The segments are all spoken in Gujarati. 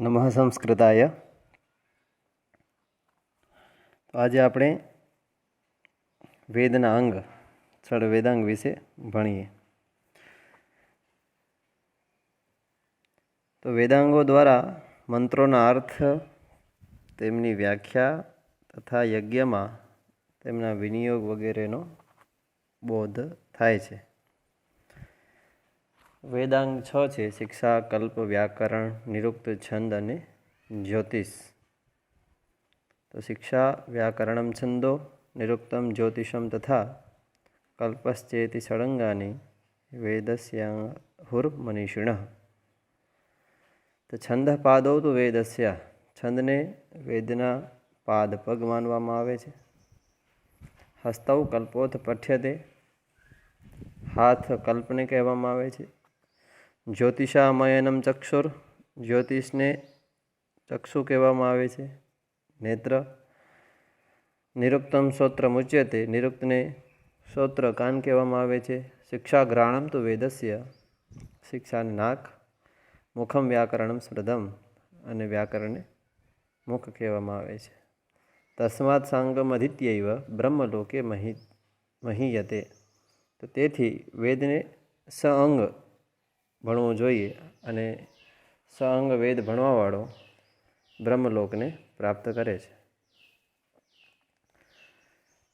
નમઃ સંસ્કૃતાય. તો આજે આપણે વેદના અંગ છડ વેદાંગ વિશે ભણીએ. તો વેદાંગો દ્વારા મંત્રોના અર્થ, તેમની વ્યાખ્યા તથા યજ્ઞમાં તેમના વિનિયોગ વગેરેનો બોધ થાય છે. વેદાંગ 6 છે: શિક્ષા, કલ્પ, વ્યાકરણ, નિરુક્ત, છંદ અને જ્યોતિષ. તો શિક્ષા વ્યાકરણમ છંદો નિરુક્તમ જ્યોતિષમ તથા કલ્પશ્ચેતિ ષડંગાની વેદસ્યાહુર્મનીષિણઃ. તો છંદ પાદૌ તો વેદસ્ય, છંદને વેદના પાદ પગ માનવામાં આવે છે. હસ્તૌ કલ્પોથ પઠ્યતે, હાથ કલ્પને કહેવામાં આવે છે. જ્યોતિષામયનમ ચક્ષુર, જ્યોતિષને ચક્ષુ કહેવામાં આવે છે. નેત્ર. નિરુક્તમ શ્રોત્ર મુચ્યતે, નિરુક્તને શ્રોત્ર કાન કહેવામાં આવે છે. શિક્ષા ઘ્રાણમ તો વેદસ્ય, શિક્ષાને નાક. મુખમ વ્યાકરણમ સ્મૃતમ, અને વ્યાકરણને મુખ કહેવામાં આવે છે. તસ્માત સાંગમ અધિત્યૈવ બ્રહ્મલોકે મહીયતે. તો તેથી વેદને સઅંગ ભણવું જોઈએ, અને સઅંગ વેદ ભણવાવાળો બ્રહ્મલોકને પ્રાપ્ત કરે છે.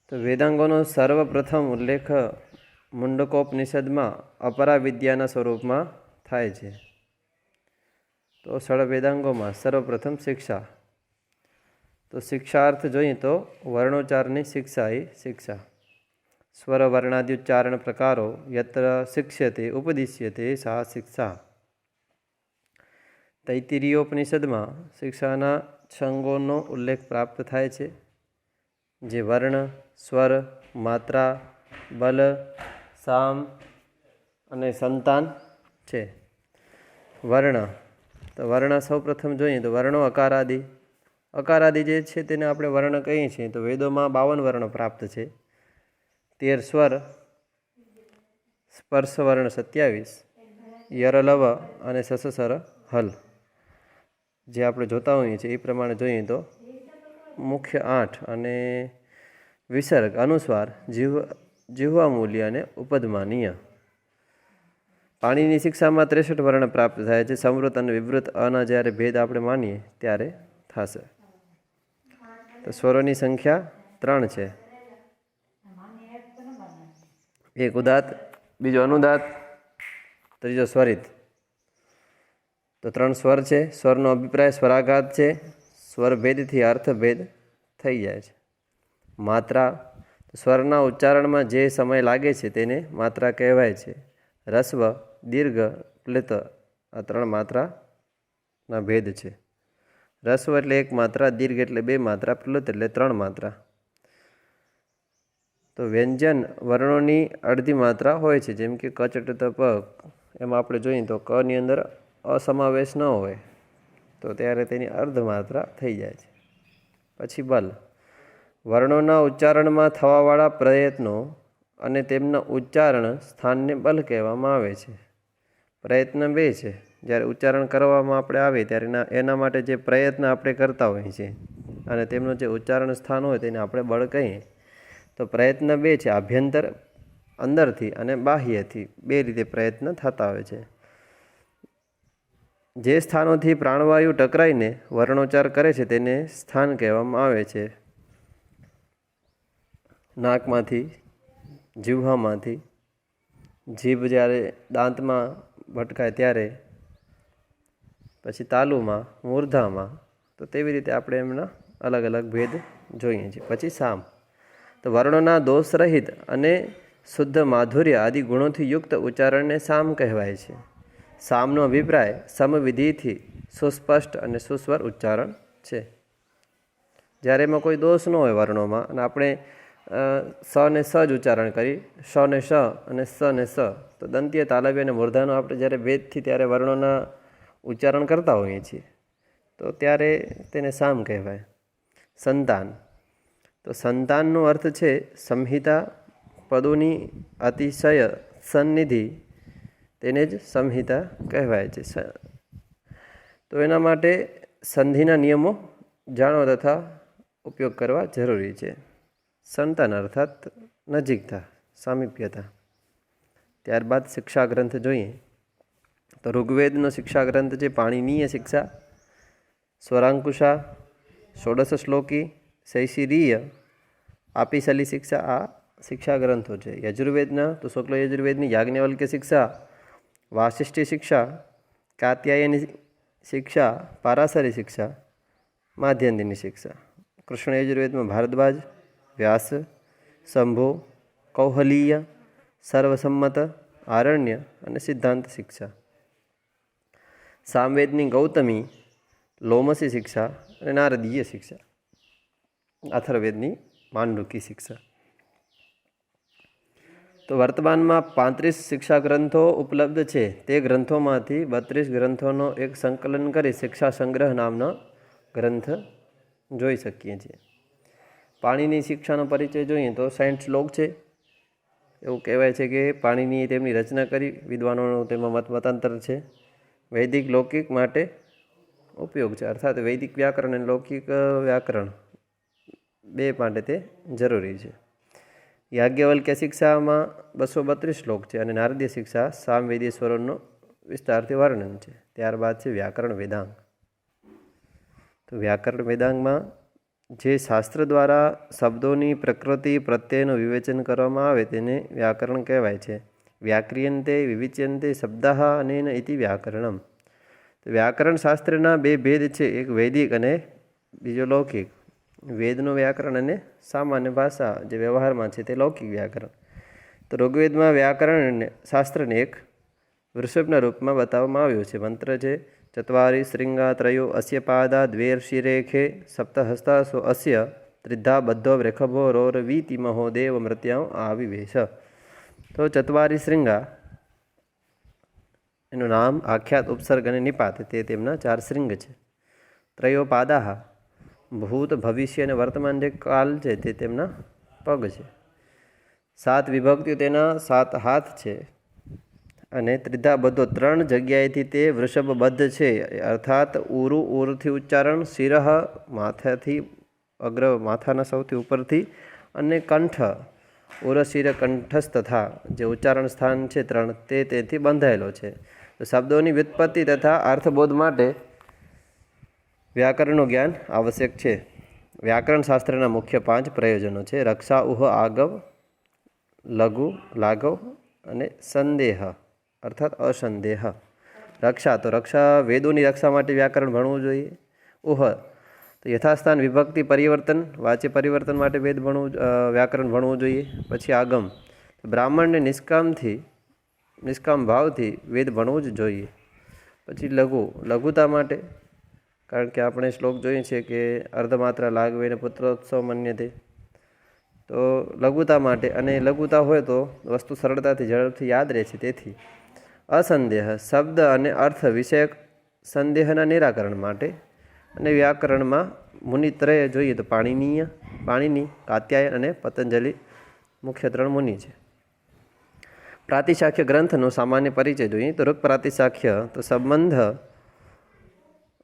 તો વેદાંગોનો સર્વપ્રથમ ઉલ્લેખ મુંડકોપનિષદમાં અપરા વિદ્યાના સ્વરૂપમાં થાય છે. તો ષડ વેદાંગોમાં સર્વપ્રથમ શિક્ષા. તો શિક્ષાર્થ જોઈએ તો વર્ણોચ્ચારની શિક્ષા એ શિક્ષા. સ્વર વર્ણાદ્યુચ્ચારણ પ્રકારો યત્ર શિક્ષ્યતે ઉપદિશ્યતે સા શિક્ષા. તૈત્તિરીયોપનિષદમાં શિક્ષાના છંગોનો ઉલ્લેખ પ્રાપ્ત થાય છે, જે વર્ણ, સ્વર, માત્રા, બલ, સામ અને સંતાન છે. વર્ણ. તો વર્ણ સૌ પ્રથમ જોઈએ તો વર્ણો અકારાદિ. અકારાદિ જે છે તેને આપણે વર્ણ કહીએ છીએ. તો વેદોમાં 52 વર્ણો પ્રાપ્ત છે. 13 સ્વર, સ્પર્શ વર્ણ 27, યરલવ અને સસસર હલ. જે આપણે જોતા હોઈએ છીએ એ પ્રમાણે જોઈએ તો મુખ્ય 8 અને વિસર્ગ, અનુસ્વાર, જીહવા મૂલ્ય અને ઉપદમાનીય. પાણીની શિક્ષામાં 63 વર્ણ પ્રાપ્ત થાય છે. સમૃત અને વિવૃત અના જ્યારે ભેદ આપણે માનીએ ત્યારે થશે. તો સ્વરોની સંખ્યા 3 છે. એક ઉદાત, બીજો અનુદાત, ત્રીજો સ્વરિત. તો 3 સ્વર છે. સ્વરનો અભિપ્રાય સ્વરાઘાત છે. સ્વર ભેદથી અર્થભેદ થઈ જાય છે. માત્રા. સ્વરના ઉચ્ચારણમાં જે સમય લાગે છે તેને માત્રા કહેવાય છે. રસ્વ, દીર્ઘ, પ્લિત આ 3 માત્રાના ભેદ છે. રસ્વ એટલે 1 માત્રા, દીર્ઘ એટલે 2 માત્રા, પ્લુત એટલે 3 માત્રા. તો વ્યંજન વર્ણોની અડધી માત્રા હોય છે, જેમ કે કચટ પ. એમાં આપણે જોઈએ તો કની અંદર અસમાવેશ ન હોય તો ત્યારે તેની અર્ધ માત્રા થઈ જાય છે. પછી બલ. વર્ણોના ઉચ્ચારણમાં થવાવાળા પ્રયત્નો અને તેમના ઉચ્ચારણ સ્થાનને બલ કહેવામાં આવે છે. પ્રયત્ન 2 છે. જ્યારે ઉચ્ચારણ કરવામાં આપણે આવે ત્યારે એના માટે જે પ્રયત્ન આપણે કરતા હોઈએ છીએ અને તેમનું જે ઉચ્ચારણ સ્થાન હોય તેને આપણે બળ કહીએ. તો પ્રયત્ન 2 છે. આભ્યંતર અંદરથી અને બાહ્યથી 2 રીતે પ્રયત્ન થતા હોય છે. જે સ્થાનોથી પ્રાણવાયુ ટકરાઈને વર્ણોચ્ચાર કરે છે તેને સ્થાન કહેવામાં આવે છે. નાકમાંથી, જીહ્વામાંથી, જીભ જ્યારે દાંતમાં ભટકાય ત્યારે, પછી તાલુમાં, મૂર્ધામાં. તો તેવી રીતે આપણે એમના અલગ અલગ ભેદ જોઈએ છીએ. પછી સામ. તો વર્ણોના દોષરહિત અને શુદ્ધ માધુર્ય આદિ ગુણોથી યુક્ત ઉચ્ચારણને સામ કહેવાય છે. સામનો અભિપ્રાય સમવિધિથી સુસ્પષ્ટ અને સુસ્વર ઉચ્ચારણ છે. જ્યારે એમાં કોઈ દોષ ન હોય વર્ણોમાં અને આપણે સ ને સ જ ઉચ્ચારણ કરી, શ ને શ અને સ ને સ. તો દંત્ય, તાલવ્ય અને મૂર્ધાનો આપણે જ્યારે ભેદથી ત્યારે વર્ણોના ઉચ્ચારણ કરતા હોઈએ છીએ તો ત્યારે તેને સામ કહેવાય. સંતાન. તો સંતાનનો અર્થ છે સંહિતા પદોની અતિશય સન્નિધિ, તેને જ સંહિતા કહેવાય છે. તો એના માટે સંધિના નિયમો જાણવા તથા ઉપયોગ કરવા જરૂરી છે. સંતાન અર્થાત નજીકતા, સામીપ્યતા. ત્યારબાદ શિક્ષા ગ્રંથ જોઈએ તો ઋગ્વેદનો શિક્ષા ગ્રંથ છે પાણિનીય શિક્ષા, સ્વરાંકુશા, ષોડશ શ્લોકી, શૈશિરીય, આપીસલી શિક્ષા. આ શિક્ષા ગ્રંથો છે. યજુર્વેદના તો શુક્લ યજુર્વેદની યાજ્ઞવલ્ક્ય શિક્ષા, વાસિષ્ઠી શિક્ષા, કાત્યાયની શિક્ષા, પારાશરી શિક્ષા, માધ્યંદિની શિક્ષા. કૃષ્ણ યજુર્વેદમાં ભારદ્વાજ, વ્યાસ, શંભો, કૌહલીય, સર્વસંમત, આરણ્ય અને સિદ્ધાંત શિક્ષા. સામવેદની ગૌતમી, લોમસી શિક્ષા અને નારદીય શિક્ષા. અથર્વવેદની માંડુકી શિક્ષા. તો વર્તમાનમાં 35 શિક્ષા ગ્રંથો ઉપલબ્ધ છે. તે ગ્રંથોમાંથી 32 ગ્રંથોનો એક સંકલન કરી શિક્ષા સંગ્રહ નામનો ગ્રંથ જોઈ શકીએ છીએ. પાણીની શિક્ષાનો પરિચય જોઈએ તો 60 શ્લોક છે. એવું કહેવાય છે કે પાણીની તેમની રચના કરી, વિદ્વાનોનો તેમાં મતાંતર છે. વૈદિક લૌકિક માટે ઉપયોગ છે, અર્થાત વૈદિક વ્યાકરણ અને લૌકિક વ્યાકરણ બે માટે તે જરૂરી છે. યાજ્ઞવલ્ક્ય શિક્ષામાં 232 શ્લોક છે અને નારદીય શિક્ષા સામવેદીય સ્વરોનો વિસ્તારથી વર્ણન છે. ત્યારબાદ છે વ્યાકરણ વેદાંગ. તો વ્યાકરણ વેદાંગમાં જે શાસ્ત્ર દ્વારા શબ્દોની પ્રકૃતિ પ્રત્યેનું વિવેચન કરવામાં આવે તેને વ્યાકરણ કહેવાય છે. વ્યાક્રિયંતે વિવિચ્યંતે શબ્દાઃ અનેન ઇતિ વ્યાકરણમ. તો વ્યાકરણ શાસ્ત્રના બે ભેદ છે, એક વૈદિક અને બીજો લૌકિક. વેદનું વ્યાકરણ અને સામાન્ય ભાષા જે વ્યવહારમાં છે તે લૌકિક વ્યાકરણ. તો ઋગ્વેદમાં વ્યાકરણ શાસ્ત્રને એક વૃષભના રૂપમાં બતાવવામાં આવ્યું છે. મંત્ર છે ચત્વારી શૃંગા ત્રયો અસ્ય પાદા દ્વેર્ષિરેખે સપ્તહસ્તાસો અસ્ય ત્રિધા બદ્ધો વૃષભો રોરવીતિ મહો દેવ મૃત્યાઓ આવિવેશ. તો ચત્વારી શૃંગા એનું નામ, આખ્યાત, ઉપસર્ગ અને નિપાત તે તેમના 4 શૃંગ છે. ત્રયો પાદાહ ભૂત, ભવિષ્ય અને વર્તમાન જે કાલ છે તે તેમના પગ છે. 7 વિભક્તિઓ તેના 7 હાથ છે. અને ત્રિધા બધો 3 જગ્યાએથી તે વૃષભબદ્ધ છે, અર્થાત ઉરુ ઉરથી ઉચ્ચારણ, શિરહ માથાથી અગ્ર માથાના સૌથી ઉપરથી અને કંઠ ઉરશિર કંઠસ્થ તથા જે ઉચ્ચારણ સ્થાન છે 3 તે તેથી બંધાયેલો છે. તો શબ્દોની વ્યુત્પત્તિ તથા અર્થબોધ માટે વ્યાકરણનું જ્ઞાન આવશ્યક છે. વ્યાકરણ શાસ્ત્રના મુખ્ય 5 પ્રયોજનો છે રક્ષા, ઉહ, આગવ, લઘુ, લાઘવ અને સંદેહ અર્થાત અસંદેહ. રક્ષા તો રક્ષા વેદોની રક્ષા માટે વ્યાકરણ ભણવું જોઈએ. ઉહ તો યથાસ્થાન વિભક્તિ પરિવર્તન વાચ્ય પરિવર્તન માટે વ્યાકરણ ભણવું જોઈએ. પછી આગમ, બ્રાહ્મણને નિષ્કામ ભાવથી વેદ ભણવું જ જોઈએ. પછી લઘુ, લઘુતા માટે, કારણ કે આપણે શ્લોક જોઈએ છે કે અર્ધમાત્રા લાગવે ને પુત્રોત્સવ મન્યતે. તો લઘુતા માટે, અને લઘુતા હોય તો વસ્તુ સરળતાથી ઝડપથી યાદ રહે છે. તેથી અસંદેહ શબ્દ અને અર્થ વિષયક સંદેહના નિરાકરણ માટે. અને વ્યાકરણમાં મુનિત્રય જોઈએ તો પાણીની, કાત્યાયન અને પતંજલિ મુખ્ય 3 મુનિ છે. પ્રાતિશાખ્ય ગ્રંથનો સામાન્ય પરિચય જોઈએ તો ઋગ પ્રાતિશાખ્ય તો સંબંધ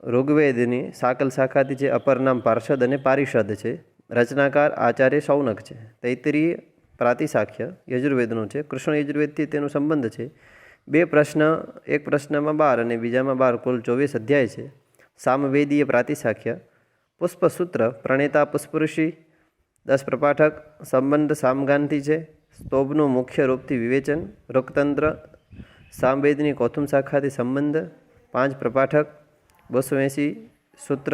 ઋગ્વેદની સાકલ શાખાથી જે અપર નામ પાર્ષદ અને પારિષદ છે. રચનાકાર આચાર્ય શૌનક છે. તૈત્તિરીય પ્રાતિશાખ્ય યજુર્વેદનું છે. કૃષ્ણ યજુર્વેદથી તેનો સંબંધ છે. 2 પ્રશ્ન, એક પ્રશ્નમાં 12 અને બીજામાં 12, કુલ 24 અધ્યાય છે. સામવેદીય પ્રાતિશાખ્ય પુષ્પસૂત્ર પ્રણેતા પુષ્પઋષિ, 10 પ્રપાઠક. સંબંધ સામગાનથી છે. સ્તોભનું મુખ્ય રૂપથી વિવેચન. ઋક્તંત્ર સામવેદની કૌથુમ શાખાથી સંબંધ, 5 પ્રપાઠક, 280 સૂત્ર.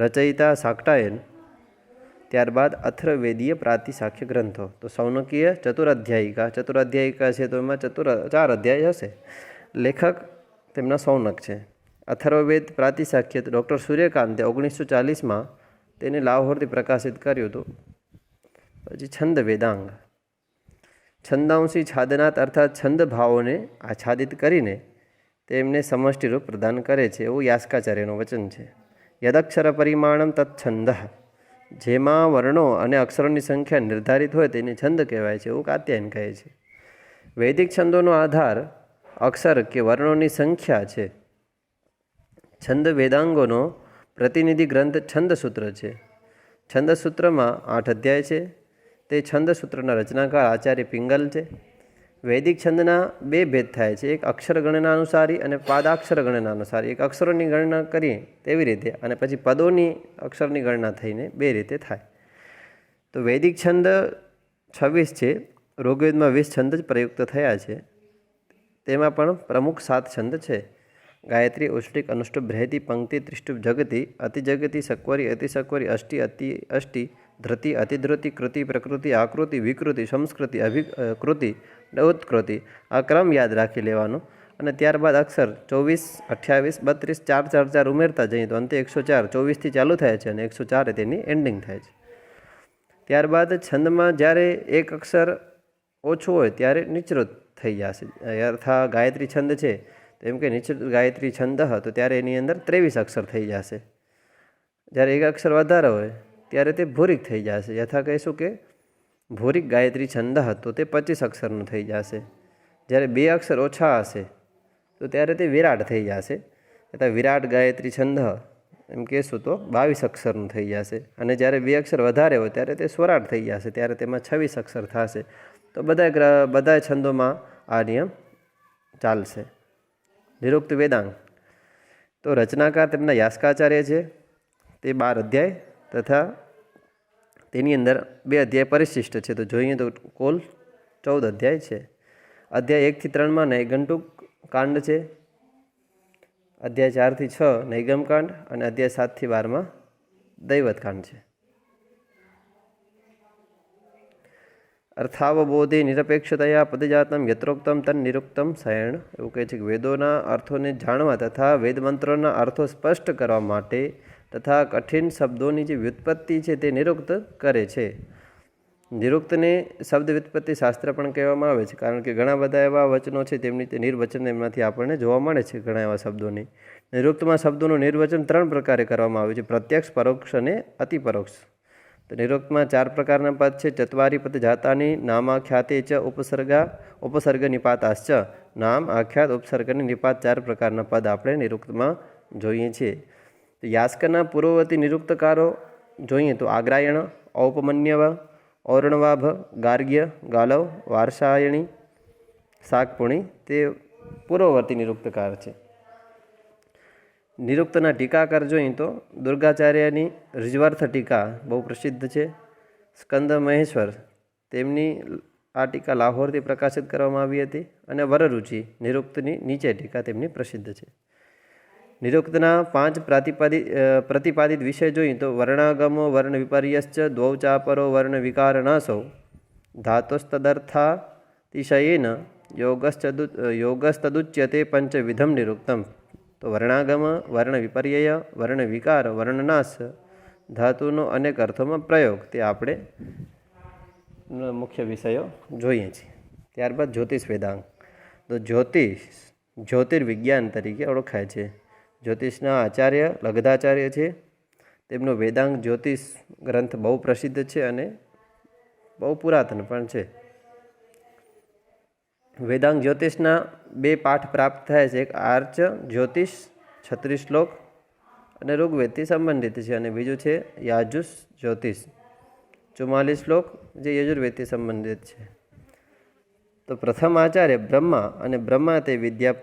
રચયિતા શાક્ટાયન. ત્યારબાદ અથર્વવેદીય પ્રાતિશાખ્ય ગ્રંથો તો શૌનકીય ચતુરાધ્યાયિકા છે તો એમાં 4 અધ્યાય હશે. લેખક તેમના શૌનક છે. અથર્વવેદ પ્રાતિશાખ્ય ડૉક્ટર સૂર્યકાંતે 1940માં તેને લાહોરથી પ્રકાશિત કર્યું હતું. પછી છંદ વેદાંગ, છંદાંશી છાદનાત અર્થાત છંદ ભાવોને આચ્છાદિત કરીને તેમને સમષ્ટિરૂપ પ્રદાન કરે છે એવું યાસ્કાચાર્યનું વચન છે. યદક્ષર પરિમાણમ તત્છંદ, જેમાં વર્ણો અને અક્ષરોની સંખ્યા નિર્ધારિત હોય તેને છંદ કહેવાય છે એવું કાત્યાયન કહે છે. વૈદિક છંદોનો આધાર અક્ષર કે વર્ણોની સંખ્યા છે. છંદ વેદાંગોનો પ્રતિનિધિ ગ્રંથ છંદસૂત્ર છે. છંદસૂત્રમાં 8 અધ્યાય છે. તે છંદસૂત્રના રચનાકાર આચાર્ય પિંગલ છે. વૈદિક છંદના 2 ભેદ થાય છે, એક અક્ષર ગણના અનુસારી અને પાદાક્ષર ગણના અનુસારી. એક અક્ષરોની ગણના કરીએ તેવી રીતે અને પછી પદોની અક્ષરની ગણના થઈને 2 રીતે થાય. તો વૈદિક છંદ 26 છે. ઋગ્વેદમાં 20 છંદ જ પ્રયુક્ત થયા છે. તેમાં પણ પ્રમુખ 7 છંદ છે. ગાયત્રી, ઉષ્ટિક, અનુષ્ટુપ, બૃહતિ, પંક્તિ, ત્રિષ્ટુપ, જગતિ, અતિજગતિ, સક્વરી, અતિસક્વરી, અષ્ટિ, અતિ અષ્ટિ, ધૃતિ, અતિધૃતિ, કૃતિ, પ્રકૃતિ, આકૃતિ, વિકૃતિ, સંસ્કૃતિ, અભિકૃતિ, ઉત્કૃતિ. આ ક્રમ યાદ રાખી લેવાનો અને ત્યારબાદ અક્ષર 24, 28, 32, 4, 4, 4 ઉમેરતા જઈએ તો અંતે 104, 24થી ચાલુ થાય છે અને 104 તેની એન્ડિંગ થાય છે. ત્યારબાદ છંદમાં જ્યારે એક અક્ષર ઓછું હોય ત્યારે નિચૃત થઈ જશે. યથા ગાયત્રી છંદ છે તો એમ કે નિચૃત ગાયત્રી છંદ તો ત્યારે એની અંદર 23 અક્ષર થઈ જશે. જ્યારે એક અક્ષર વધારે હોય ત્યારે તે ભૂરિક થઈ જશે. યથા કહીશું કે ભૂરિક ગાયત્રી છંદ તો તે 25 અક્ષરનું થઈ જશે. જ્યારે 2 અક્ષર ઓછા હશે તો ત્યારે તે વિરાટ થઈ જશે. તથા વિરાટ ગાયત્રી છંદ એમ કહેશું તો 22 અક્ષરનું થઈ જશે. અને જ્યારે 2 અક્ષર વધારે હોય ત્યારે તે સ્વરાટ થઈ જશે, ત્યારે તેમાં 26 અક્ષર થશે. તો બધા છંદોમાં આ નિયમ ચાલશે. નિરુક્ત વેદાંગ તો રચનાકાર તેમના યાસ્કાચાર્ય છે. તે 12 અધ્યાય તથા તેની અંદર 2 અધ્યાય પરિશિષ્ટ છે. તો જોઈએ તો કુલ 14 અધ્યાય છે. અધ્યાય 1 થી 3 નૈગંટુક કાંડ છે. અધ્યાય 4 થી 6 નૈગમ કાંડ અને અધ્યાય 7 થી 12 દૈવત કાંડ છે. અર્થાવબોધે નિરપેક્ષતયા પદજાતમ યત્રોક્તમ તન નિરુક્તમ શયણ. એવું કહે છે કે વેદોના અર્થોને જાણવા તથા વેદમંત્રોના અર્થો સ્પષ્ટ કરવા માટે તથા કઠિન શબ્દોની જે વ્યુત્પત્તિ છે તે નિરુક્ત કરે છે. નિરુક્તને શબ્દ વ્યુત્પત્તિ શાસ્ત્ર પણ કહેવામાં આવે છે, કારણ કે ઘણા બધા એવા વચનો છે તેમની તે નિર્વચન એમાંથી આપણને જોવા મળે છે. ઘણા એવા શબ્દોની નિરુક્તમાં શબ્દોનું નિર્વચન 3 પ્રકારે કરવામાં આવ્યું છે: પ્રત્યક્ષ, પરોક્ષ અને અતિપરોક્ષ. તો નિરુક્તમાં 4 પ્રકારના પદ છે: ચત્વારી પદ જાતાની નામાખ્યાતે ચ ઉપસર્ગ નિપાતાશ્ચ. નામ, આખ્યાત, ઉપસર્ગની નિપાત 4 પ્રકારના પદ આપણે નિરુક્તમાં જોઈએ છીએ. તો યાસ્કના પૂર્વવર્તી નિરુક્તકારો જોઈએ તો આગ્રાયણ, ઔપમન્યવ, ઔર્ણવાભ, ગાર્ગ્ય, ગાલવ, વાર્ષાયણી, શાકપુણી તે પૂર્વવર્તી નિરુક્તકાર છે. નિરુક્તના ટીકાકાર જોઈએ તો દુર્ગાચાર્યની ઋજ્વાર્થ ટીકા બહુ પ્રસિદ્ધ છે. સ્કંદ મહેશ્વર તેમની આ ટીકા લાહોરથી પ્રકાશિત કરવામાં આવી હતી. અને વરરુચિ નિરુક્તની નીચે ટીકા તેમની પ્રસિદ્ધ છે. નિરુક્તના 5 પ્રતિપાદિત વિષય જોઈએ તો વર્ણાગમો વર્ણ વિપર્યશ્ચ દ્વૌ ચાપરો વર્ણ વિકારણાસૌ ધાતોસ્તદર્થાતિશયેન યોગસ્તદુચ્યતે પંચવિધમ નિરુક્તમ. તો વર્ણાગમ, વર્ણ વિપર્યય, વર્ણ વિકાર, વર્ણનાશ, ધાતુનો અનેક અર્થોમાં પ્રયોગ તે આપણે મુખ્ય વિષયો જોઈએ છીએ. ત્યારબાદ જ્યોતિષ વેદાંગ. તો જ્યોતિર્વિજ્ઞાન તરીકે ઓળખાય છે. જ્યોતિષના આચાર્ય લગધાચાર્ય છે. તેમનો વેદાંગ જ્યોતિષ ગ્રંથ બહુ પ્રસિદ્ધ છે અને બહુ પુરાતન પણ છે. વેદાંગ જ્યોતિષના 2 પાઠ પ્રાપ્ત થાય છે. એક આર્ચ જ્યોતિષ 36 શ્લોક અને ઋગ્વેદથી સંબંધિત છે, અને બીજું છે યાજુષ જ્યોતિષ 44 શ્લોક જે યજુર્વેદથી સંબંધિત છે. તો પ્રથમ આચાર્ય બ્રહ્મા, અને બ્રહ્મા તે વિદ્યા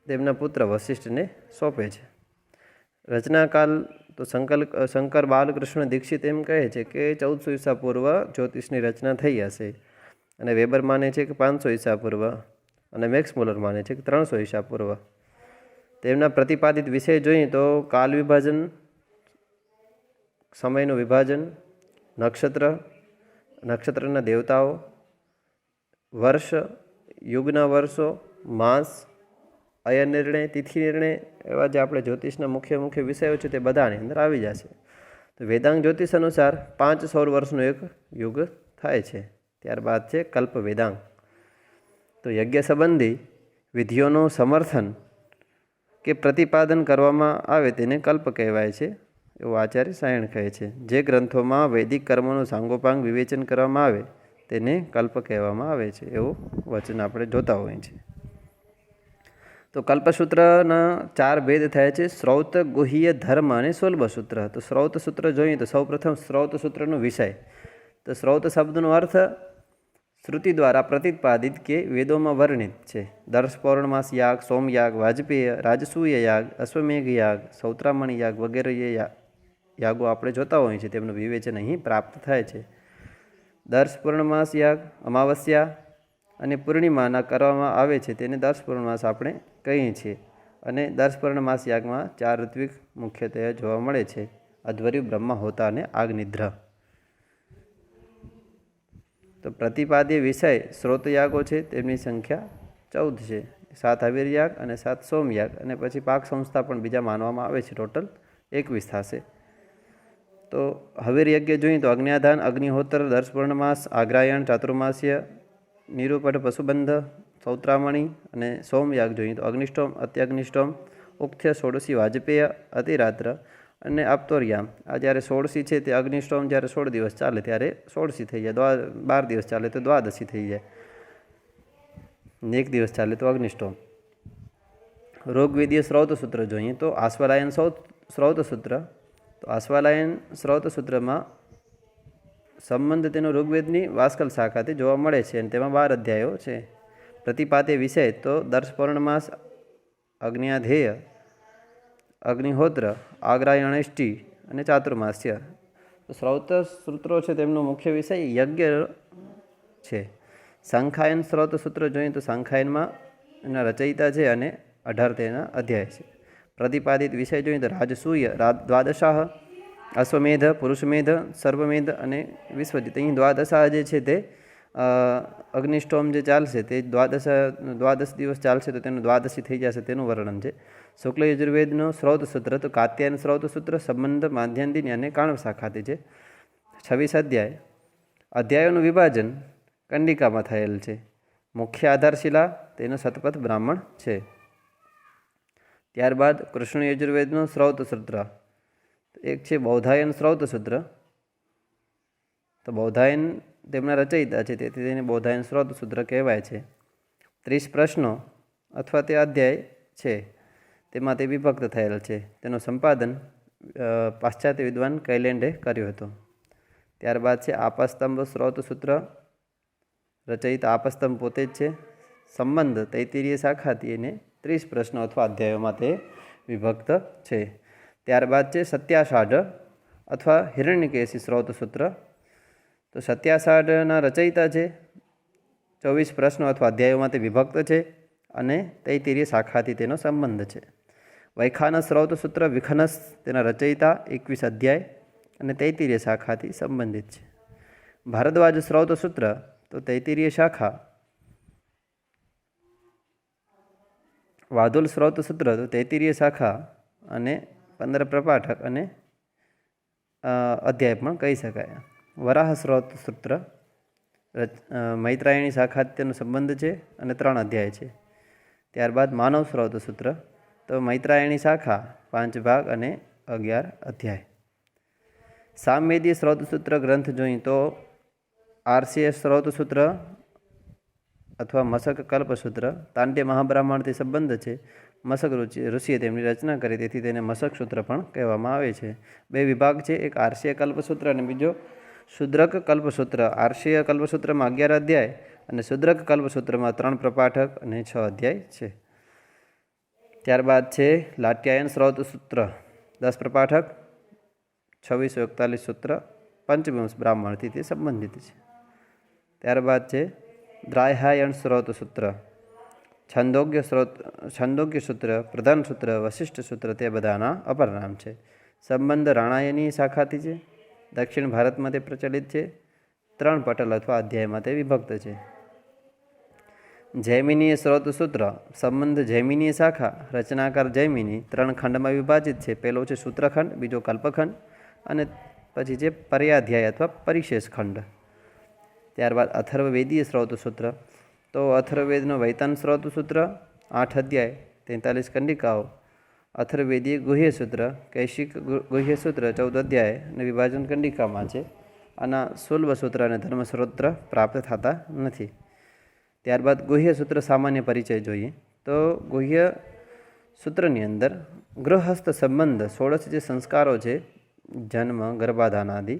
તેમના પુત્ર વશિષ્ઠને સોંપે છે. રચનાકાલ તો શંકર બાલકૃષ્ણ દીક્ષિત એમ કહે છે કે 1400 ઈસા પૂર્વ જ્યોતિષની રચના થઈ હશે, અને વેબર માને છે કે 500 ઈસા પૂર્વ, અને મેક્સ મુલર માને છે કે 300 ઈસા પૂર્વ. તેમના પ્રતિપાદિત વિષય જોઈએ તો કાલ વિભાજન, સમયનું વિભાજન, નક્ષત્રના દેવતાઓ, વર્ષ, યુગના વર્ષો, માસ, અયન નિર્ણય, તિથિ નિર્ણય, એવા જે આપણે જ્યોતિષના મુખ્ય વિષયો છે તે બધાની અંદર આવી જશે. તો વેદાંગ જ્યોતિષ અનુસાર 5 સૌર વર્ષનો એક યુગ થાય છે. ત્યારબાદ છે કલ્પ વેદાંગ. તો યજ્ઞ સંબંધી વિધિઓનું સમર્થન કે પ્રતિપાદન કરવામાં આવે તેને કલ્પ કહેવાય છે, એવું આચાર્ય સાયણ કહે છે. જે ગ્રંથોમાં વૈદિક કર્મોનું સાંગોપાંગ વિવેચન કરવામાં આવે તેને કલ્પ કહેવામાં આવે છે, એવું વચન આપણે જોતા હોઈએ છીએ. તો કલ્પસૂત્રના 4 ભેદ થાય છે: શ્રૌત, ગુહ્ય, ધર્મ અને સુલભ સૂત્ર. તો શ્રૌત સૂત્ર જોઈએ તો સૌપ્રથમ શ્રૌત સૂત્રનો વિષય. તો શ્રૌત શબ્દનો અર્થ શ્રુતિ દ્વારા પ્રતિપાદિત કે વેદોમાં વર્ણિત છે. દર્શ પૌર્ણમાસ યાગ, સોમયાગ, વાજપેય, રાજસૂય યાગ, અશ્વમેઘ યાગ, સૌત્રામણી યાગ વગેરે યાગો આપણે જોતા હોઈએ છીએ, તેમનું વિવેચન અહીં પ્રાપ્ત થાય છે. દર્શ પૂર્ણમાસ યાગ અમાવસ્યા અને પૂર્ણિમાના કરવામાં આવે છે, તેને દર્શ પૂર્ણમાસ આપણે કહીએ છીએ. અને દર્શ પૂર્ણમાસ યાગમાં 4 ઋત્વિક મુખ્યત્વે જોવા મળે છે: અધ્વર્યુ, બ્રહ્મા, હોતા અને આગનિદ્ર. તો પ્રતિપાદ્ય વિષય શ્રોતયાગો છે, તેમની સંખ્યા 14 છે. 7 હવીરયાગ અને 7 સોમયાગ, અને પછી પાક સંસ્થા પણ બીજા માનવામાં આવે છે. ટોટલ 21 થશે. તો હવીરયજ્ઞ જોઈએ તો અગ્ન્યાધાન, અગ્નિહોત્ર, દર્શ પૂર્ણમાસ, આગ્રાયણ, ચાતુર્માસ્ય, નિરૂપઢ, પશુબંધ, સૌત્રામણી. અને સોમયાગ જોઈએ તો અગ્નિષ્ટોમ, અત્યગ્નિષ્ટોમ, ઉક્થ્ય, ષોડશી, વાજપેય, અતિરાત્ર અને અપ્તોર્યામ. આ જ્યારે 16 છે તે અગ્નિષ્ટોમ જ્યારે 16 દિવસ ચાલે ત્યારે 16 થઈ જાય, 12 દિવસ ચાલે તો દ્વાદશી થઈ જાય, 1 દિવસ ચાલે તો અગ્નિષ્ટોમ. રોગવેદીય શ્રૌત સૂત્ર જોઈએ તો આશ્વલાયન શ્રૌત સૂત્ર. તો આશ્વલાયન શ્રૌત સૂત્રમાં સંબંધ તેનો ઋગ્વેદની વાસ્કલ શાખાથી જોવા મળે છે, અને તેમાં 12 અધ્યાયો છે. પ્રતિપાદ્ય વિષય તો દર્શ પૌર્ણમાસ, અગ્ન્યાધેય, અગ્નિહોત્ર, આગ્રાયણષ્ટિ અને ચાતુર્માસ્ય. તો શ્રૌત સૂત્રો છે તેમનો મુખ્ય વિષય યજ્ઞ છે. સંખાયન શ્રૌત સૂત્ર જોઈએ તો સંખાયનમાં એના રચયિતા છે અને 18 તેના અધ્યાય છે. પ્રતિપાદિત વિષય જોઈએ તો રાજસૂય, દ્વાદશાહ, અશ્વમેધ, પુરુષમેધ, સર્વમેધ અને વિશ્વજીત. અહીં દ્વાદશાહ જે છે તે અગ્નિષ્ટોમ જે ચાલશે તે દ્વાદશ દિવસ ચાલશે તો તેનું દ્વાદશી થઈ જશે, તેનું વર્ણન છે. શુક્લ યજુર્વેદનો શ્રૌત સૂત્ર તો કાત્યાયન શ્રૌત સૂત્ર સંબંધ માધ્યાંતિની અને કાણવ શાખાથી છે. 26 અધ્યાય. અધ્યાયોનું વિભાજન કંડિકામાં થયેલ છે. મુખ્ય આધારશિલા તેનો શતપથ બ્રાહ્મણ છે. ત્યારબાદ કૃષ્ણ યજુર્વેદનો શ્રૌત સૂત્ર. એક છે બૌધાયન શ્રૌત સૂત્ર. તો બૌધાયન તેમના રચયિતા છે, તેથી તેને બૌધાયન શ્રૌત સૂત્ર કહેવાય છે. 30 પ્રશ્નો અથવા તે અધ્યાય છે, તેમાં તે વિભક્ત થયેલ છે. તેનું સંપાદન પાશ્ચાત્ય વિદ્વાન કૈલેન્ડે કર્યું હતું. ત્યારબાદ છે આપસ્તંભ શ્રૌત સૂત્ર. રચયિતા આપસ્તંભ પોતે જ છે. સંબંધ તૈત્તિરીય શાખાથી એને 30 પ્રશ્નો અથવા અધ્યાયોમાં તે વિભક્ત છે. ત્યારબાદ છે સત્યાષાઢ અથવા હિરણ્યકેશી શ્રૌત સૂત્ર. તો સત્યાષાઢના રચયિતા છે. 24 પ્રશ્નો અથવા અધ્યાયોમાં તે વિભક્ત છે અને તૈત્તિરીય શાખાથી તેનો સંબંધ છે. વૈખાનસ શ્રૌત સૂત્ર. વિખનસ તેના રચયિતા, 21 અધ્યાય અને તૈત્તિરીય શાખાથી સંબંધિત છે. ભારદ્વાજ શ્રૌત સૂત્ર. તો તૈત્તિરીય શાખા. વાધુલ શ્રૌત સૂત્ર. તો તૈત્તિરીય શાખા અને 15 પ્રપાઠક અને અધ્યાય પણ કહી શકાય. વરાહ શ્રૌત સૂત્ર. મૈત્રાયણી શાખા તેનો સંબંધ છે અને 3 અધ્યાય છે. ત્યારબાદ માનવ શ્રૌત સૂત્ર. તો મૈત્રાયણી શાખા 5 ભાગ અને 11 અધ્યાય. સામવેદીય શ્રૌત સૂત્ર ગ્રંથ જોઈએ તો આરસીય શ્રૌત સૂત્ર અથવા મશક કલ્પસૂત્ર. તાંડ્ય મહાબ્રાહ્મણથી સંબંધ છે. મશક ઋષિએ તેમની રચના કરી, તેથી તેને મશક સૂત્ર પણ કહેવામાં આવે છે. 2 વિભાગ છે, એક આરસીય કલ્પસૂત્ર અને બીજો શુદ્રક કલ્પસૂત્ર. આરસીય કલ્પસૂત્રમાં 11 અધ્યાય અને શુદ્રક કલ્પસૂત્રમાં 3 પ્રપાઠક અને 6 અધ્યાય છે. ત્યારબાદ છે લાટ્યાયન શ્રૌત સૂત્ર. 10 પ્રપાઠક, 2641 સૂત્ર, પંચવિંશ બ્રાહ્મણથી તે સંબંધિત છે. ત્યારબાદ છે દ્રાહ્યાયન શ્રૌત સૂત્ર. છંદોગ્ય સૂત્ર, પ્રધાન સૂત્ર, વશિષ્ઠ સૂત્ર તે બધાના અપર નામ છે. સંબંધ રાણાયની શાખાથી છે. દક્ષિણ ભારતમાં તે પ્રચલિત છે. 3 પટલ અથવા અધ્યાયમાં તે વિભક્ત છે. જૈમિનીય શ્રૌત સૂત્ર. સંબંધ જૈમિનીય શાખા. રચનાકાર જૈમિની 3 ખંડમાં વિભાજિત છે. પહેલો છે સૂત્રખંડ, બીજો કલ્પખંડ અને પછી છે પર્યાધ્યાય અથવા પરિશેષ ખંડ. ત્યારબાદ અથર્વવેદીય શ્રૌત સૂત્ર. તો અથર્વવેદનો વૈતાન શ્રૌત સૂત્ર, 8 અધ્યાય, 43 કંડિકાઓ. અથર્વવેદીય ગુહ્ય સૂત્ર, કૈશિક ગુહ્ય સૂત્ર, 14 અધ્યાય અને વિભાજન કંડિકામાં છે. આના સુલભ સૂત્ર અને ધર્મસૂત્ર પ્રાપ્ત થતા નથી. ત્યારબાદ ગુહ્ય સૂત્ર સામાન્ય પરિચય જોઈએ તો ગુહ્ય સૂત્રની અંદર ગૃહસ્થ સંબંધ 16 જે સંસ્કારો છે, જન્મ, ગર્ભાધાન આદિ,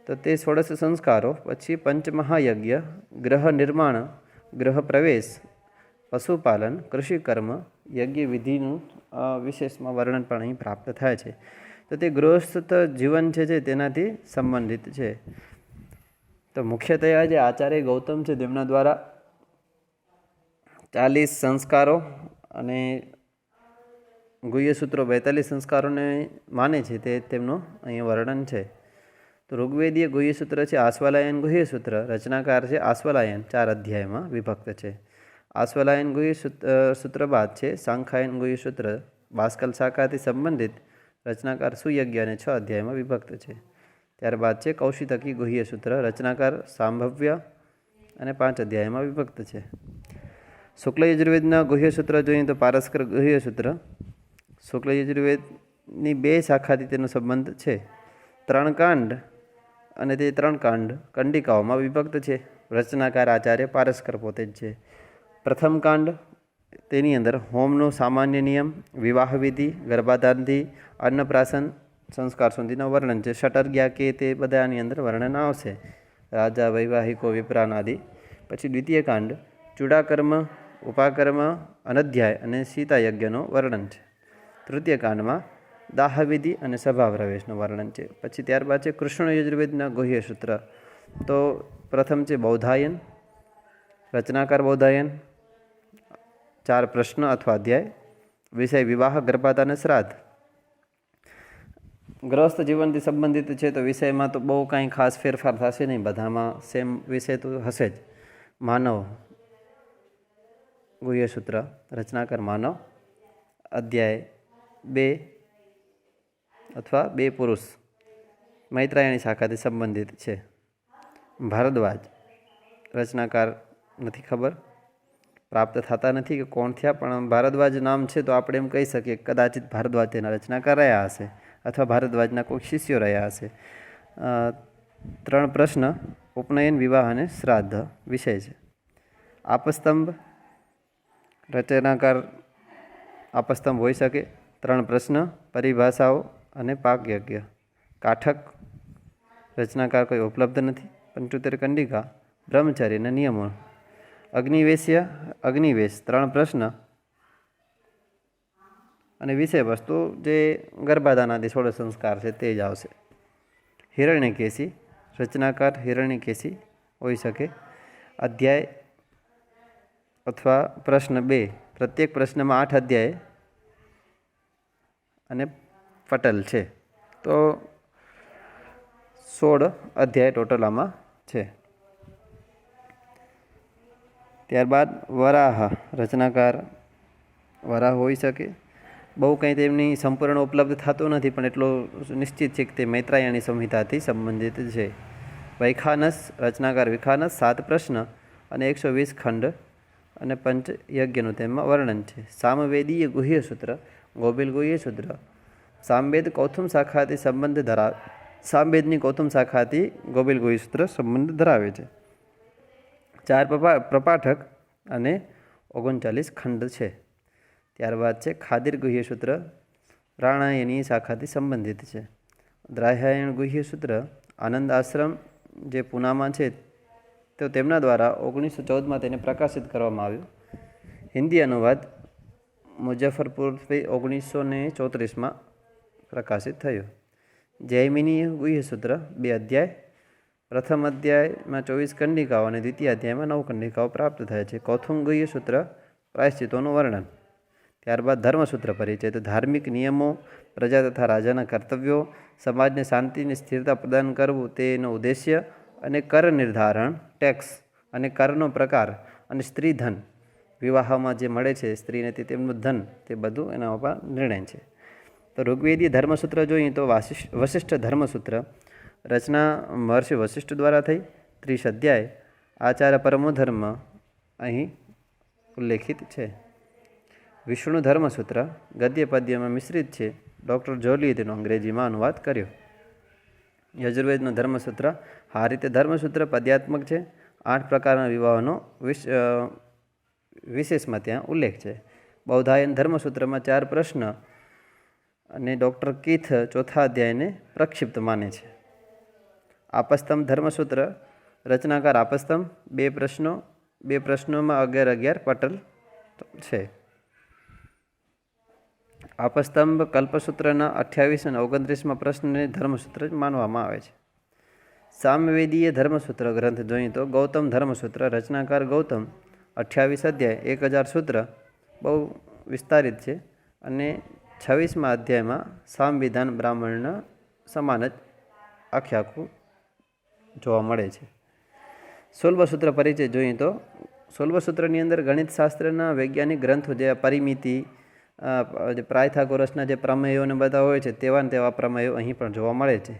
તો તે 16 સંસ્કારો, પછી પંચમહાયજ્ઞ, ગ્રહ નિર્માણ, ગ્રહ પ્રવેશ, પશુપાલન, કૃષિકર્મ, યજ્ઞ વિધિનું વિશેષમાં વર્ણન પણ અહીં પ્રાપ્ત થાય છે. તો તે ગૃહસ્થ જીવન છે તેનાથી સંબંધિત છે. તો મુખ્યતયા જે આચાર્ય ગૌતમ છે તેમના દ્વારા 40 સંસ્કારો અને ગુહ્યસૂત્રો 42 સંસ્કારોને માને છે, તે તેમનું અહીંયા વર્ણન છે. તો ઋગ્વેદીય ગુહ્યસૂત્ર છે આશ્વલાયન ગુહ્યસૂત્ર. રચનાકાર છે આશ્વલાયન, 4 અધ્યાયમાં વિભક્ત છે. આશ્વલાયન ગુહ્યસૂત્ર બાદ છે સાંખ્યાયન ગુહ્યસૂત્ર, બાસ્કલ શાખાથી સંબંધિત. રચનાકાર સુયજ્ઞ અને 6 અધ્યાયમાં વિભક્ત છે. ત્યારબાદ છે કૌશિતકી ગુહ્યસૂત્ર. રચનાકાર સાંભવ્ય અને 5 અધ્યાયમાં વિભક્ત છે. શુક્લ યજુર્વેદના ગુહ્યસૂત્ર જોઈએ તો પારસ્કર ગુહ્યસૂત્ર. શુક્લ યજુર્વેદની 2 શાખાથી તેનો સંબંધ છે. 3 કાંડ અને તે 3 કાંડ કંડિકાઓમાં વિભક્ત છે. રચનાકાર આચાર્ય પારસ્કર પોતે જ છે. પ્રથમ કાંડ, તેની અંદર હોમનો સામાન્ય નિયમ, વિવાહ વિધિ, ગર્ભાધાનથી અન્નપ્રાશન સંસ્કાર સુધીનું વર્ણન છે. ષટર્ગ્યા કે તે બધાની અંદર વર્ણન આવશે, રાજા, વૈવાહિકો, વિપ્રાન આદિ. પછી દ્વિતીય કાંડ ચૂડાકર્મ, ઉપાકર્મ, અનધ્યાય અને સીતાયજ્ઞનું વર્ણન છે. તૃતીય કાંડમાં દાહવિધિ અને સભા પ્રવેશનું વર્ણન છે. પછી ત્યારબાદ છે કૃષ્ણ યજુર્વેદના ગુહ્યસૂત્ર. તો પ્રથમ છે બૌધાયન. રચનાકાર બૌધાયન, 4 પ્રશ્ન અથવા અધ્યાય. વિષય વિવાહ, ગર્ભાધાન અને શ્રાદ્ધ. ગ્રસ્ત જીવનથી સંબંધિત છે, તો વિષયમાં તો બહુ કાંઈ ખાસ ફેરફાર થશે નહીં, બધામાં સેમ વિષય તો હશે જ. માનવ ગુહ્યસૂત્ર. રચનાકાર માનવ. અધ્યાય 2 અથવા 2 પુરુષ. મૈત્રાયણી શાખાથી સંબંધિત છે. ભારદ્વાજ. રચનાકાર નથી ખબર, પ્રાપ્ત થતા નથી કે કોણ થયા, પણ ભારદ્વાજ નામ છે તો આપણે એમ કહી શકીએ કદાચિત ભારદ્વાજ તેના રચનાકાર રહ્યા હશે, અથવા ભારદ્વાજના કોઈ શિષ્યો રહ્યા હશે. 3 પ્રશ્ન, ઉપનયન, વિવાહ અને શ્રાદ્ધ વિષય છે. આપસ્તંભ. રચનાકાર આપસ્તંભ હોઈ શકે. 3 પ્રશ્ન, પરિભાષાઓ અને પાકયજ્ઞ. કાઠક. રચનાકાર કોઈ ઉપલબ્ધ નથી. 75 કંડિકા, બ્રહ્મચર્યના નિયમો. અગ્નિવેશ્ય, અગ્નિવેશ. 3 પ્રશ્ન અને વિષય વસ્તુ જે ગર્ભાધાનાદિ 16 સંસ્કાર છે તે જ આવશે. હિરણ્યકેશી. રચનાકાર હિરણ્યકેશી હોઈ શકે. અધ્યાય અથવા પ્રશ્ન 2. પ્રત્યેક પ્રશ્નમાં 8 અધ્યાય અને પટલ છે, તો 16 અધ્યાય ટોટલ આમાં છે. ત્યારબાદ વરાહ. રચનાકાર વરાહ હોઈ શકે. બહુ કંઈ તેમની સંપૂર્ણ ઉપલબ્ધ થતું નથી, પણ એટલો નિશ્ચિત છે કે તે મૈત્રાયણી સંહિતાથી સંબંધિત છે. વૈખાનસ. રચનાકાર વિખાનસ. 7 પ્રશ્ન અને 120 ખંડ અને પંચયજ્ઞનું તેમાં વર્ણન છે. સામવેદીય ગુહ્યસૂત્ર. ગોબિલ ગુહ્યસૂત્ર. સામવેદ કૌથુમ શાખાથી સંબંધ ધરાવે. સામવેદની કૌથુમ શાખાથી ગોબિલ ગુહ્યસૂત્ર સંબંધ ધરાવે છે. 4 પ્રપાઠક અને 39 ખંડ છે. ત્યારબાદ છે ખાદિર ગુહ્યસૂત્ર. પ્રાણાયની શાખાથી સંબંધિત છે. દ્રાહ્યાયણ ગુહ્યસૂત્ર. આનંદ આશ્રમ જે પૂનામાં છે, તો તેમના દ્વારા 1914માં તેને પ્રકાશિત કરવામાં આવ્યું. હિન્દી અનુવાદ મુઝફ્ફરપુરથી 1934માં પ્રકાશિત થયું. જૈમિની ગુહ્યસૂત્ર. 2 અધ્યાય. પ્રથમ અધ્યાયમાં 24 કંડિકાઓ અને દ્વિતીય અધ્યાયમાં 9 કંડિકાઓ પ્રાપ્ત થાય છે. કૌથુમ ગુહ્યસૂત્ર. પ્રાયશ્ચિતોનું વર્ણન. ત્યારબાદ ધર્મસૂત્ર પરિચય. તો ધાર્મિક નિયમો, પ્રજા તથા રાજાના કર્તવ્યો, સમાજને શાંતિની સ્થિરતા પ્રદાન કરવું તેનો ઉદ્દેશ્ય, અને કર નિર્ધારણ, ટેક્સ અને કરનો પ્રકાર, અને સ્ત્રી ધન, વિવાહમાં જે મળે છે સ્ત્રીને તે તેમનું ધન, તે બધું એના ઉપર નિર્ણય છે. તો ઋગ્વેદીય ધર્મસૂત્ર જોઈએ તો વશિષ્ઠ ધર્મસૂત્ર. રચના મહર્ષિ વશિષ્ઠ દ્વારા થઈ. 30 અધ્યાય. આચાર્ય પરમો ધર્મ અહીં ઉલ્લેખિત છે. વિષ્ણુ ધર્મસૂત્ર ગદ્ય પદ્યમાં મિશ્રિત છે. ડૉક્ટર જોલીએ તેનો અંગ્રેજીમાં અનુવાદ કર્યો. યજુર્વેદનું ધર્મસૂત્ર. આ રીતે ધર્મસૂત્ર પદ્યાત્મક છે. 8 પ્રકારના વિવાહોનો વિશેષમાં ત્યાં ઉલ્લેખ છે. બૌધાયન ધર્મસૂત્રમાં 4 પ્રશ્ન અને ડૉક્ટર કીથ ચોથા અધ્યાયને પ્રક્ષિપ્ત માને છે. આપસ્તંભ ધર્મસૂત્ર રચનાકાર આપસ્તંભ 2 પ્રશ્નો, 2 પ્રશ્નોમાં 11 પટલ છે. આપસ્તંભ કલ્પસૂત્રના 28 અને 29માં પ્રશ્નને ધર્મસૂત્ર માનવામાં આવે છે. સામવેદીય ધર્મસૂત્ર ગ્રંથ જોઈએ તો ગૌતમ ધર્મસૂત્ર રચનાકાર ગૌતમ 28 અધ્યાય 1000 સૂત્ર બહુ વિસ્તારિત છે અને 26મા અધ્યાયમાં સામવિધાન બ્રાહ્મણના સમાન જ આખું જોવા મળે છે. શોલ્બસૂત્ર પરિચય જોઈએ તો શોલ્બસૂત્રની અંદર ગણિત શાસ્ત્રના વૈજ્ઞાનિક ગ્રંથો જે પરિમિતિ, જે પાયથાગોરસના જે પ્રમેયોને બધા હોય છે તેવા પ્રમેયો અહીં પણ જોવા મળે છે.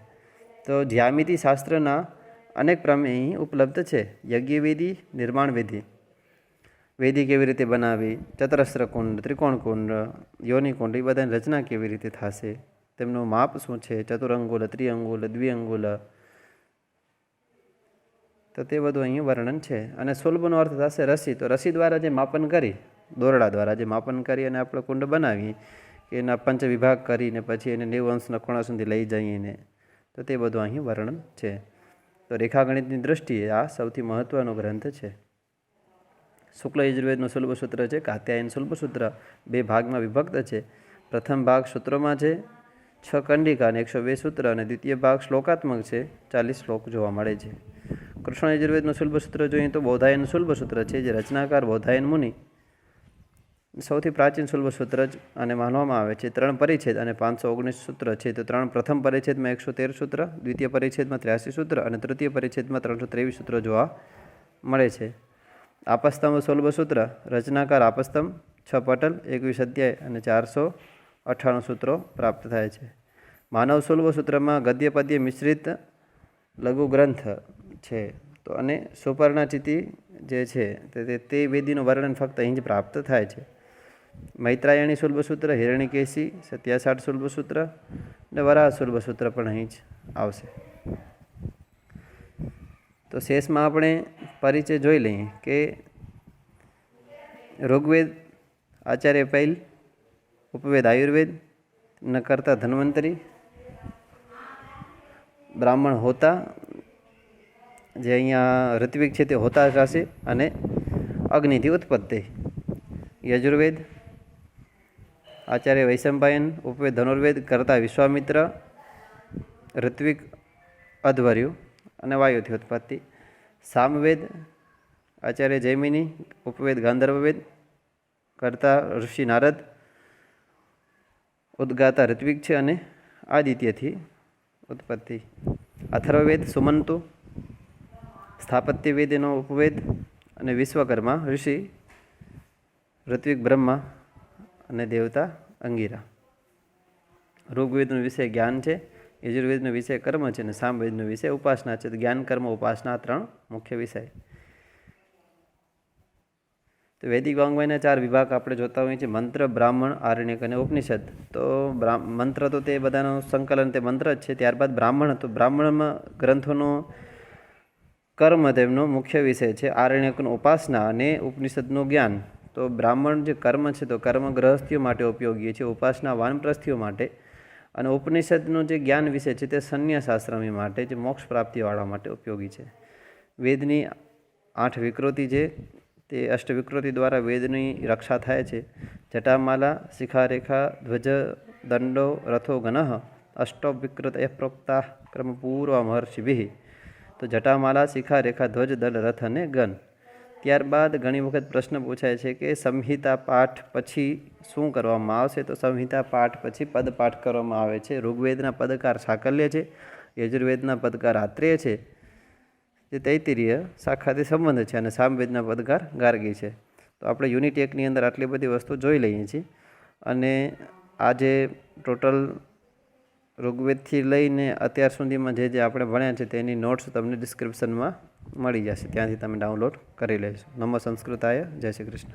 તો જ્યામિતિ શાસ્ત્રના અનેક પ્રમેય અહીં ઉપલબ્ધ છે. યજ્ઞવિધિ, નિર્માણ વિધિ, વેદી કેવી રીતે બનાવવી, ચતુરસ્ર કુંડ, ત્રિકોણ કુંડ, યોનિકુંડ, એ બધાની રચના કેવી રીતે થશે, તેમનું માપ શું છે, ચતુરંગુલ, ત્રિઅંગુલ, દ્વિઅંગુલ, તો તે બધું અહીં વર્ણન છે. અને શોલ્બનો અર્થ થશે રસી. તો રસી દ્વારા જે માપન કરી, દોરડા દ્વારા જે માપન કરી અને આપણે કુંડ બનાવીએ કે એના પંચ વિભાગ કરીને પછી એને 90 અંશના ખૂણા સુધી લઈ જઈને, તો તે બધું અહીં વર્ણન છે. તો રેખાગણિતની દૃષ્ટિએ આ સૌથી મહત્ત્વનો ગ્રંથ છે. શુક્લ યજુર્વેદનું શોલ્બસૂત્ર છે. કાત્યાયન શોલ્બસૂત્ર 2 ભાગમાં વિભક્ત છે. પ્રથમ ભાગ સૂત્રોમાં છે, 6 કંડિકા અને 102 સૂત્ર, અને દ્વિતીય ભાગ શ્લોકાત્મક છે, 40 શ્લોક જોવા મળે છે. કૃષ્ણ યજુર્વેદનું શોલ્બસૂત્ર જોઈએ તો બૌધાયન શોલ્બસૂત્ર છે, જે રચનાકાર બૌધાયન મુનિ, સૌથી પ્રાચીન શોલ્બસૂત્ર જ અને માનવામાં આવે છે. 3 પરિચ્છેદ અને 519 સૂત્ર છે. તો પ્રથમ પરિચ્છેદમાં 113 સૂત્ર, દ્વિતીય પરિચ્છેદમાં 83 સૂત્ર અને તૃતીય પરિચ્છેદમાં 323 સૂત્રો જોવા મળે છે. આપસ્તંભ શોલ્બસૂત્ર રચનાકાર આપસ્તંભ, 6 પટલ, 21 અધ્યાય અને 498 સૂત્રો પ્રાપ્ત થાય છે. માનવ શોલ્બસૂત્રમાં ગદ્ય પદ્ય મિશ્રિત લઘુ ગ્રંથ છે. તો અને સુપર્ણાચિતિ જે છે તે વેદીનું વર્ણન ફક્ત અહીં જ પ્રાપ્ત થાય છે. મૈત્રાયણી શોલ્બસૂત્ર, હિરણ્યકેશી, 67 શોલ્બસૂત્ર અને વરાહ શોલ્બસૂત્ર પણ અહીં જ આવશે. તો શેષમાં આપણે પરિચય જોઈ લઈએ કે ઋગ્વેદ આચાર્ય પૈલ, ઉપવેદ આયુર્વેદ, ન કરતા ધન્વંતરી, બ્રાહ્મણ હોતા, જે અહીંયા ઋત્વિક છે તે હોતા રાશિ અને અગ્નિથી ઉત્પત્તિ. યજુર્વેદ આચાર્ય વૈશંપાયન, ઉપવેદ ધનુર્વેદ, કરતા વિશ્વામિત્ર, ઋત્વિક અધ્વર્યુ અને વાયુથી ઉત્પત્તિ. સામવેદ આચાર્ય જૈમિની, ઉપવેદ ગાંધર્વવેદ, કરતા ઋષિ નારદ, ઉદ્ગાતા ઋત્વિક છે અને આદિત્યથી ઉત્પત્તિ. અથર્વવેદ સુમંતુ, સ્થાપત્ય વેદ એનો ઉપવેદ, અને વિશ્વકર્મા ઋષિ, ઋત્વિક બ્રહ્મા અને દેવતા અંગિરા. ઋગ્વેદનો વિષય જ્ઞાન છે, યજુર્વેદનો વિષય કર્મ છે અને સામવેદનો વિષય ઉપાસના છે. તો જ્ઞાન, કર્મ, ઉપાસના 3 મુખ્ય વિષય. તો વૈદિક વાંગ્મયના 4 વિભાગ આપણે જોતા હોઈએ છીએ: મંત્ર, બ્રાહ્મણ, આરણ્યક અને ઉપનિષદ. તો મંત્ર તો તે બધાનું સંકલન તે મંત્ર જ છે. ત્યારબાદ બ્રાહ્મણ. તો બ્રાહ્મણમાં ગ્રંથોનો કર્મ તેમનો મુખ્ય વિષય છે, આરણ્યકનો ઉપાસના અને ઉપનિષદનું જ્ઞાન. તો બ્રાહ્મણ જે કર્મ છે તો કર્મ ગ્રહસ્થીઓ માટે ઉપયોગી છે, ઉપાસના વાનપ્રસ્થીઓ માટે, અને ઉપનિષદનું જે જ્ઞાન વિષય છે તે સંન્યાસ આશ્રમી માટે, જે મોક્ષ પ્રાપ્તિવાળા માટે ઉપયોગી છે. વેદની 8 વિકૃતિ છે, તે અષ્ટવિકૃતિ દ્વારા વેદની રક્ષા થાય છે. જટામાલા, શિખારેખા, ધ્વજ, દંડો, રથો, ગણઃ અષ્ટો વિકૃત પ્રોક્તા ક્રમપૂર્વ મહર્ષિભિ. તો જટામાલા, શિખારેખા, ધ્વજ, દંડ, રથ અને ગણ. ત્યારબાદ ઘણી વખત પ્રશ્ન પૂછાય છે કે સંહિતા પાઠ પછી શું કરવામાં આવશે? તો સંહિતા પાઠ પછી પદપાઠ કરવામાં આવે છે. ઋગ્વેદના પદકાર સાકલ્ય છે, યજુર્વેદના પદકાર આત્રેય છે, જે તૈત્તિરીય શાખાથી સંબંધ છે, અને સામવેદના પદકાર ગાર્ગી છે. તો આપણે યુનિટ 1ની અંદર આટલી બધી વસ્તુ જોઈ લઈએ છીએ. અને આજે ટોટલ ઋગ્વેદથી લઈને અત્યાર સુધીમાં જે આપણે ભણ્યા છે તેની નોટ્સ તમને ડિસ્ક્રિપ્શનમાં મળી જશે, ત્યાંથી તમે ડાઉનલોડ કરી લેશો. નમો સંસ્કૃતાય. જય શ્રી કૃષ્ણ.